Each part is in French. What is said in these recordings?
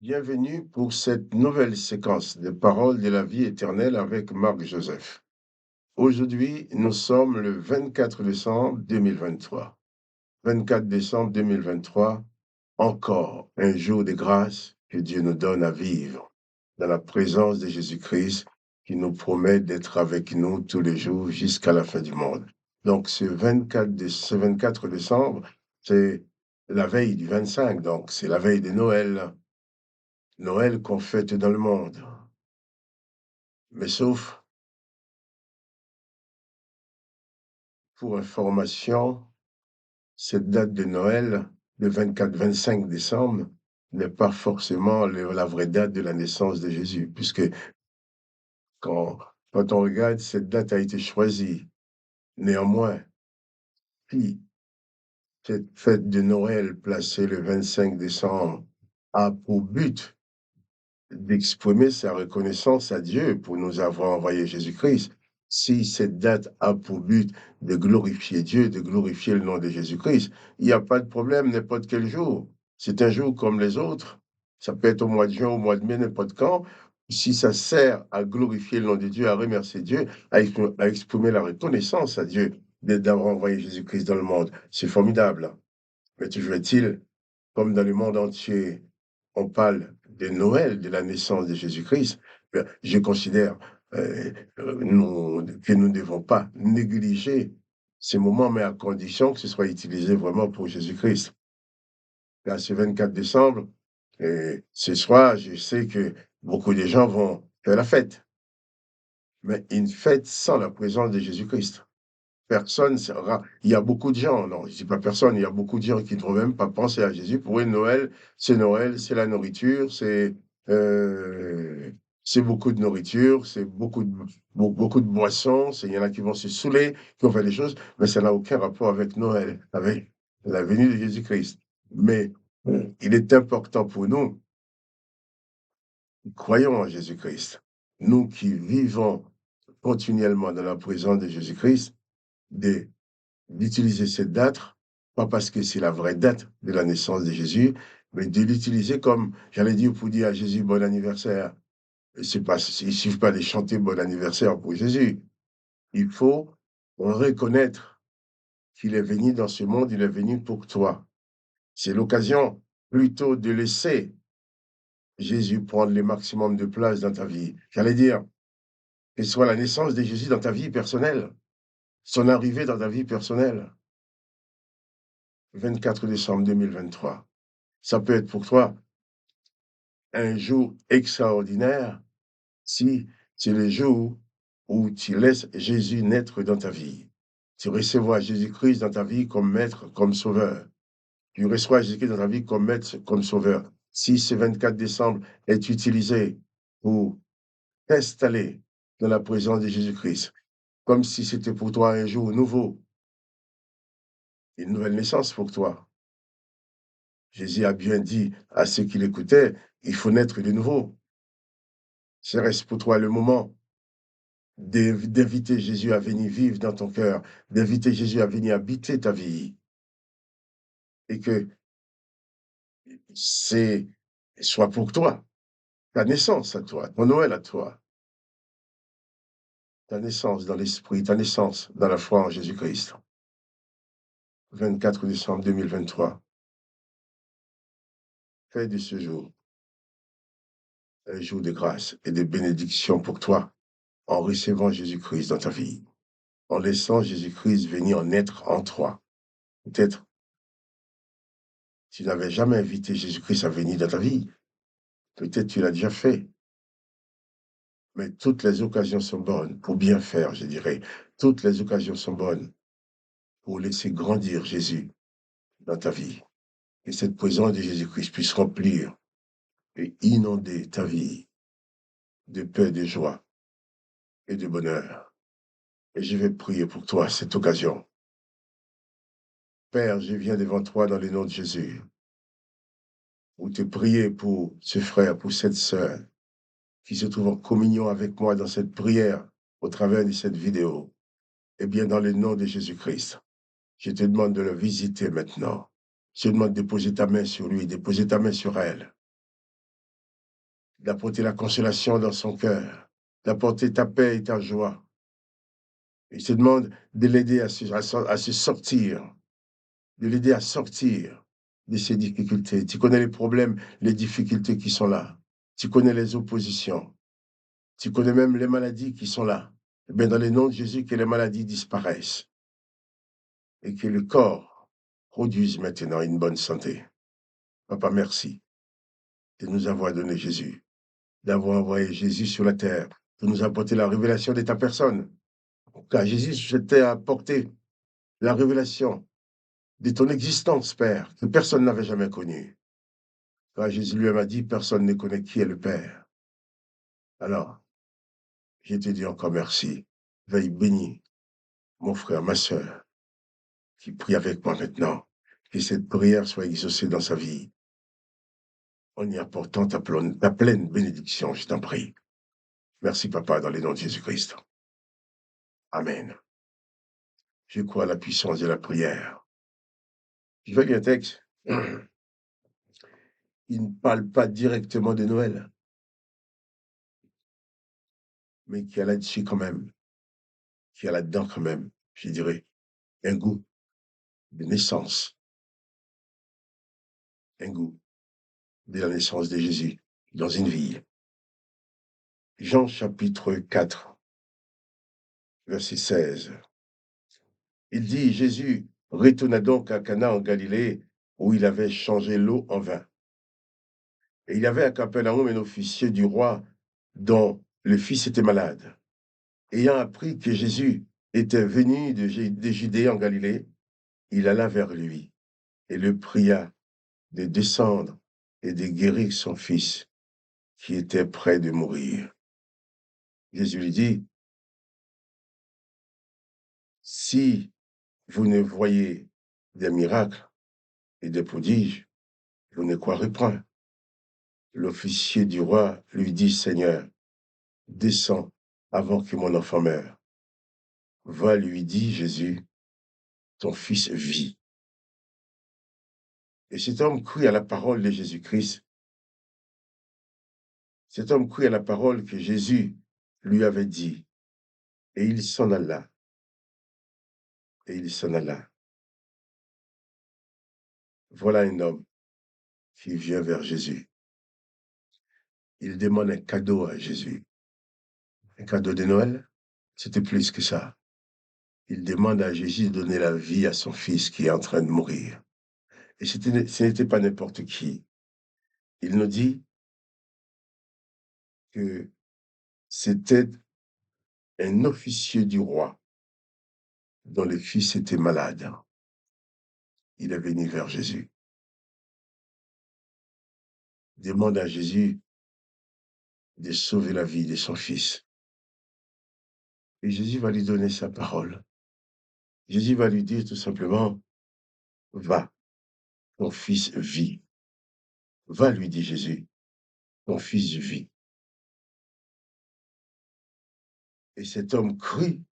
Bienvenue pour cette nouvelle séquence de paroles de la vie éternelle avec Marc Joseph. Aujourd'hui, nous sommes le 24 décembre 2023. 24 décembre 2023, encore un jour de grâce que Dieu nous donne à vivre dans la présence de Jésus-Christ qui nous promet d'être avec nous tous les jours jusqu'à la fin du monde. Donc ce 24 décembre, c'est la veille du 25, donc c'est la veille de Noël. Noël qu'on fête dans le monde. Mais sauf, pour information, cette date de Noël, le 24-25 décembre, n'est pas forcément la vraie date de la naissance de Jésus, puisque quand, quand on regarde, cette date a été choisie. Néanmoins, si cette fête de Noël placée le 25 décembre a pour but d'exprimer sa reconnaissance à Dieu pour nous avoir envoyé Jésus-Christ. Si cette date a pour but de glorifier Dieu, de glorifier le nom de Jésus-Christ, il n'y a pas de problème n'importe quel jour. C'est un jour comme les autres. Ça peut être au mois de juin, au mois de mai, n'importe quand. Si ça sert à glorifier le nom de Dieu, à remercier Dieu, à exprimer la reconnaissance à Dieu d'avoir envoyé Jésus-Christ dans le monde, c'est formidable. Mais toujours est-il, comme dans le monde entier, on parle de Noël, de la naissance de Jésus-Christ, je considère que nous ne devons pas négliger ces moments, mais à condition que ce soit utilisé vraiment pour Jésus-Christ. Là, ce 24 décembre, ce soir, je sais que beaucoup de gens vont faire la fête, mais une fête sans la présence de Jésus-Christ. Personne sera il y a beaucoup de gens, non, je dis pas personne, il y a beaucoup de gens qui ne vont même pas penser à Jésus. Pour eux, Noël, c'est la nourriture, c'est beaucoup de nourriture, c'est beaucoup de boissons, il y en a qui vont se saouler, qui vont faire des choses, mais ça n'a aucun rapport avec Noël, avec la venue de Jésus-Christ. Mais il est important pour nous, qui croyons en Jésus-Christ, nous qui vivons continuellement dans la présence de Jésus-Christ, de d'utiliser cette date, pas parce que c'est la vraie date de la naissance de Jésus, mais de l'utiliser comme, j'allais dire, pour dire à Jésus bon anniversaire. C'est pas, il ne suffit pas de chanter bon anniversaire pour Jésus. Il faut reconnaître qu'il est venu dans ce monde, il est venu pour toi. C'est l'occasion plutôt de laisser Jésus prendre le maximum de place dans ta vie. J'allais dire, que ce soit la naissance de Jésus dans ta vie personnelle, son arrivée dans ta vie personnelle. 24 décembre 2023. Ça peut être pour toi un jour extraordinaire si c'est le jour où tu laisses Jésus naître dans ta vie. Tu recevras Jésus-Christ dans ta vie comme maître, comme sauveur. Tu reçois Jésus-Christ dans ta vie comme maître, comme sauveur. Si ce 24 décembre est utilisé pour t'installer dans la présence de Jésus-Christ, comme si c'était pour toi un jour nouveau, une nouvelle naissance pour toi. Jésus a bien dit à ceux qui l'écoutaient, il faut naître de nouveau. Serait-ce pour toi le moment d'inviter Jésus à venir vivre dans ton cœur, d'inviter Jésus à venir habiter ta vie et que c'est soit pour toi, ta naissance à toi, ton Noël à toi, ta naissance dans l'esprit, ta naissance dans la foi en Jésus-Christ. 24 décembre 2023, fais de ce jour un jour de grâce et de bénédiction pour toi en recevant Jésus-Christ dans ta vie, en laissant Jésus-Christ venir naître en toi. Peut-être tu n'avais jamais invité Jésus-Christ à venir dans ta vie. Peut-être tu l'as déjà fait. Mais toutes les occasions sont bonnes pour bien faire, je dirais. Toutes les occasions sont bonnes pour laisser grandir Jésus dans ta vie. Et cette présence de Jésus-Christ puisse remplir et inonder ta vie de paix, de joie et de bonheur. Et je vais prier pour toi à cette occasion. Père, je viens devant toi dans le nom de Jésus pour te prier pour ce frère, pour cette sœur qui se trouve en communion avec moi dans cette prière au travers de cette vidéo. Eh bien, dans le nom de Jésus-Christ. Je te demande de le visiter maintenant. Je te demande de poser ta main sur lui, de poser ta main sur elle. d'apporter la consolation dans son cœur, d'apporter ta paix et ta joie. Il te demande de l'aider à se sortir, de l'aider à sortir de ses difficultés. Tu connais les problèmes, les difficultés qui sont là. Tu connais les oppositions. Tu connais même les maladies qui sont là. Eh bien, dans le nom de Jésus, que les maladies disparaissent et que le corps produise maintenant une bonne santé. Papa, merci de nous avoir donné Jésus, d'avoir envoyé Jésus sur la terre, de nous apporter la révélation de ta personne. Car Jésus, je t'ai apporté la révélation de ton existence, Père, que personne n'avait jamais connue. Car Jésus lui a dit, personne ne connaît qui est le Père. Alors, je te dis encore merci. Veuille bénir mon frère, ma sœur, qui prie avec moi maintenant. Que cette prière soit exaucée dans sa vie. En y apportant ta pleine bénédiction, je t'en prie. Merci, Papa, dans le nom de Jésus-Christ. Amen. Je crois à la puissance de la prière. Je vais lire un texte. Il ne parle pas directement de Noël, mais qui a là-dessus quand même, qui a là-dedans quand même, je dirais, un goût de naissance, un goût de la naissance de Jésus dans une vie. Jean chapitre 4, verset 16. Il dit, Jésus retourna donc à Cana en Galilée, où il avait changé l'eau en vin. Et il y avait à Capernaum un officier du roi dont le fils était malade. Ayant appris que Jésus était venu de Judée en Galilée, il alla vers lui et le pria de descendre et de guérir son fils qui était près de mourir. Jésus lui dit, si vous ne voyez des miracles et des prodiges, vous ne croirez point. L'officier du roi lui dit, Seigneur, descends avant que mon enfant meure. Va, lui dit Jésus, ton fils vit. Et cet homme crut à la parole de Jésus-Christ. Cet homme crut à la parole que Jésus lui avait dit. Et il s'en alla. Et il s'en alla. Voilà un homme qui vient vers Jésus. Il demande un cadeau à Jésus. Un cadeau de Noël, c'était plus que ça. Il demande à Jésus de donner la vie à son fils qui est en train de mourir. Et ce n'était pas n'importe qui. Il nous dit que c'était un officier du roi dont le fils était malade. Il est venu vers Jésus. Demande à Jésus de sauver la vie de son fils. Et Jésus va lui donner sa parole. Jésus va lui dire tout simplement, va, ton fils vit. Va, lui dit Jésus, ton fils vit. Et cet homme crut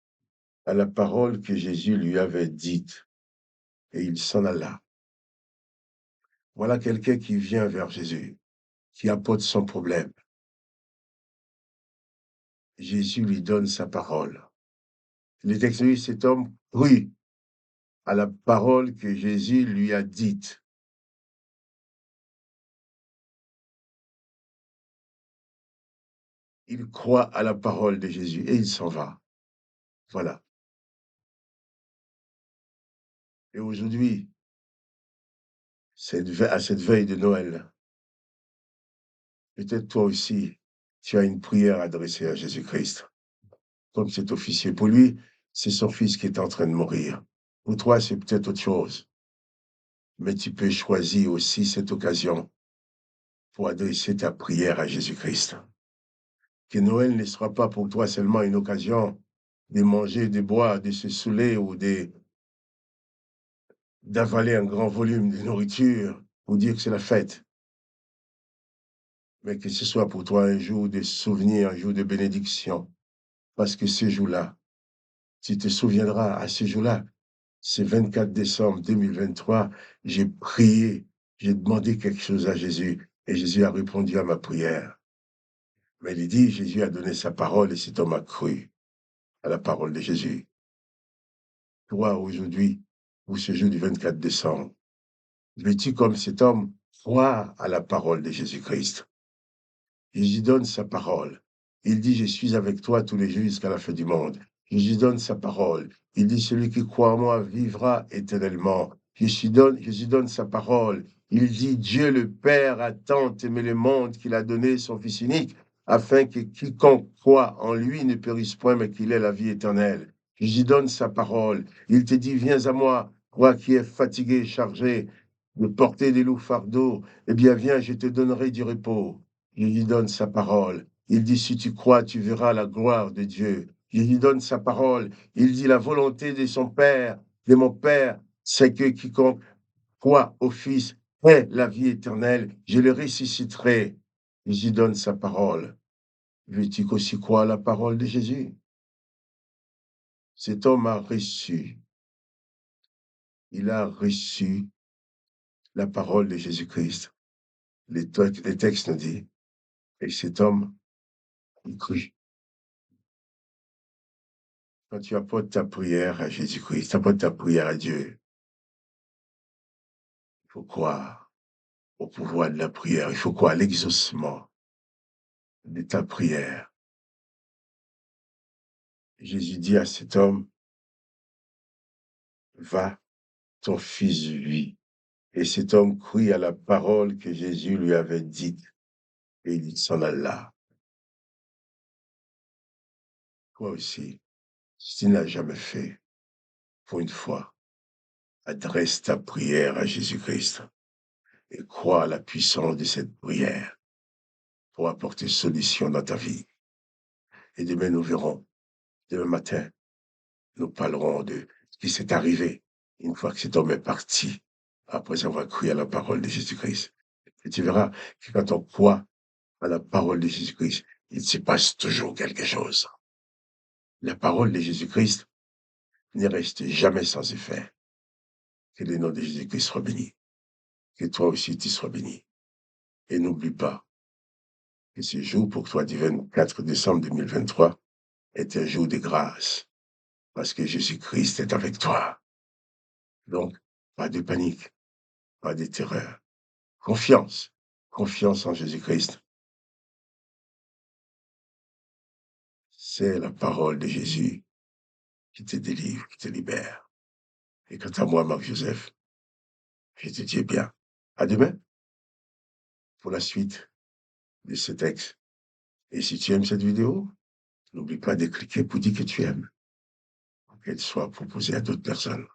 à la parole que Jésus lui avait dite, et il s'en alla. Voilà quelqu'un qui vient vers Jésus, qui apporte son problème. Jésus lui donne sa parole. Le texte dit, cet homme crut à la parole que Jésus lui a dite. Il croit à la parole de Jésus et il s'en va. Voilà. Et aujourd'hui, à cette veille de Noël, peut-être toi aussi, tu as une prière adressée à Jésus-Christ, comme cet officier. Pour lui, c'est son fils qui est en train de mourir. Pour toi, c'est peut-être autre chose. Mais tu peux choisir aussi cette occasion pour adresser ta prière à Jésus-Christ. Que Noël ne sera pas pour toi seulement une occasion de manger, de boire, de se saouler ou d'avaler un grand volume de nourriture pour dire que c'est la fête. Mais que ce soit pour toi un jour de souvenir, un jour de bénédiction. Parce que ce jour-là, tu te souviendras, à ce jour-là, c'est 24 décembre 2023, j'ai prié, j'ai demandé quelque chose à Jésus et Jésus a répondu à ma prière. Mais il dit, Jésus a donné sa parole et cet homme a cru à la parole de Jésus. Toi, aujourd'hui, ou ce jour du 24 décembre, veux-tu, comme cet homme, croire à la parole de Jésus-Christ? Jésus donne sa parole. Il dit, je suis avec toi tous les jours jusqu'à la fin du monde. Jésus donne sa parole. Il dit, celui qui croit en moi vivra éternellement. Jésus donne sa parole. Il dit, Dieu le Père a tant aimé le monde qu'il a donné son Fils unique, afin que quiconque croit en lui ne périsse point, mais qu'il ait la vie éternelle. Jésus donne sa parole. Il te dit, viens à moi, toi qui es fatigué, chargé de porter des lourds fardeaux, eh bien, viens, je te donnerai du repos. Il lui donne sa parole. Il dit, si tu crois, tu verras la gloire de Dieu. Il lui donne sa parole. Il dit, la volonté de son Père, de mon Père, c'est que quiconque croit au Fils ait la vie éternelle. Je le ressusciterai. Il lui donne sa parole. Veux-tu qu'aussi croire la parole de Jésus? Cet homme a reçu, il a reçu la parole de Jésus-Christ. Les textes nous disent, et cet homme, il crut. Quand tu apportes ta prière à Jésus-Christ, tu apportes ta prière à Dieu, il faut croire au pouvoir de la prière, il faut croire à l'exaucement de ta prière. Jésus dit à cet homme, va, ton fils vit. Et cet homme crut à la parole que Jésus lui avait dite et il s'en alla. Toi aussi, si tu n'as jamais fait, pour une fois, adresse ta prière à Jésus-Christ et crois à la puissance de cette prière pour apporter solution dans ta vie. Et demain, nous verrons, demain matin, nous parlerons de ce qui s'est arrivé une fois que cet homme est parti, après avoir cru à la parole de Jésus-Christ. Et tu verras que quand on croit à la parole de Jésus-Christ, il se passe toujours quelque chose. La parole de Jésus-Christ ne reste jamais sans effet. Que le nom de Jésus-Christ soit béni. Que toi aussi tu sois béni. Et n'oublie pas que ce jour pour toi du 24 décembre 2023 est un jour de grâce parce que Jésus-Christ est avec toi. Donc, pas de panique, pas de terreur. Confiance, confiance en Jésus-Christ. C'est la parole de Jésus qui te délivre, qui te libère. Et quant à moi, Marc-Joseph, je te dis bien, à demain pour la suite de ce texte. Et si tu aimes cette vidéo, n'oublie pas de cliquer pour dire que tu aimes, pour qu'elle soit proposée à d'autres personnes.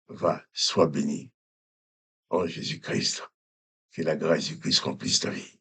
Va, sois béni en Jésus-Christ. Que la grâce du Christ remplisse ta vie.